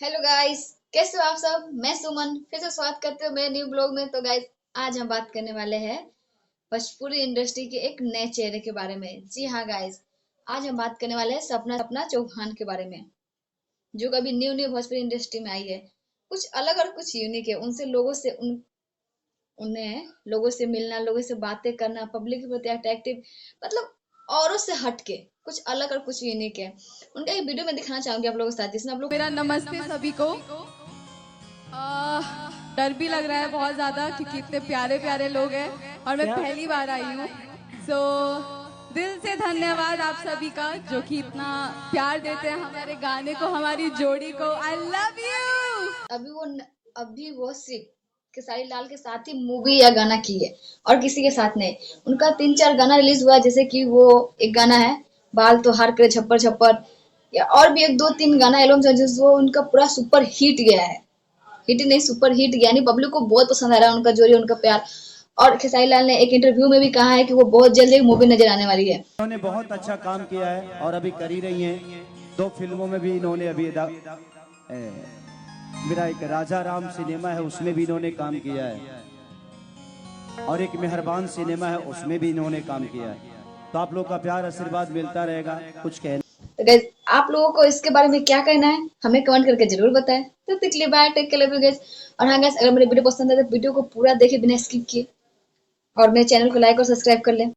Hello guys, कैसे हो आप सब। मैं सुमन फिर से स्वागत करते हो मेरे न्यू ब्लॉग में। तो गाइस, आज हम बात करने वाले हैं भोजपुरी इंडस्ट्री के एक नए चेहरे के बारे में। जी हाँ गाइस, आज हम बात करने वाले हैं सपना सपना चौहान के बारे में, जो कभी न्यू न्यू भोजपुरी इंडस्ट्री में आई है। कुछ अलग और कुछ यूनिक है। उनसे लोगों से उन्हें लोगों से मिलना, लोगों से बातें करना, पब्लिक के प्रति अट्रैक्टिव, मतलब औरों से हटके कुछ अलग और कुछ यूनिक है। उनका एक वीडियो में दिखाना चाहूंगी आप लोगों के साथ, जिसमें आप लोग। मेरा नमस्ते सभी को। आ, डर भी लग रहा है बहुत ज़्यादा क्योंकि इतने प्यारे प्यारे लोग हैं और मैं पहली बार आई हूँ। सो दिल से धन्यवाद आप सभी का जो कि इतना प्यार देते हैं हमारे गाने को, हमारी जोड़ी को। I love you. अभी वो सिर्फ खेसारी लाल के साथ ही मूवी या गाना की है और किसी के साथ नहीं। उनका 3-4 गाना रिलीज हुआ है, जैसे कि वो एक गाना है बाल तो हार करे छप्पर छप्पर, या और भी एक दो तीन गाना एल्बम है जो उनका पूरा सुपर हिट गया है। हिट नहीं, सुपर हिट गया, यानी पब्लिक को बहुत पसंद आ रहा है उनका जोड़ी, उनका प्यार। और खेसारी लाल ने एक इंटरव्यू में भी कहा है कि वो बहुत जल्द एक मूवी नजर आने वाली है। इन्होंने बहुत अच्छा काम किया है और अभी कर ही रही हैं। 2 फिल्मों में भी इन्होंने अभी मेरा एक राजा राम सिनेमा है उसमें भी इन्होंने काम किया है और एक मेहरबान सिनेमा है उसमें भी इन्होंने काम किया है। तो आप लोग का प्यार आशीर्वाद मिलता रहेगा। कुछ कहना तो गाइस, आप लोगों को इसके बारे में क्या कहना है हमें कमेंट करके जरूर बताएं। तो तब तक के लिए bye, take care, love you guys. और हाँ गाइस, अगर मेरे वीडियो पसंद है तो वीडियो को पूरा देखे बिना स्किप किए और मेरे चैनल को लाइक और सब्सक्राइब कर लें।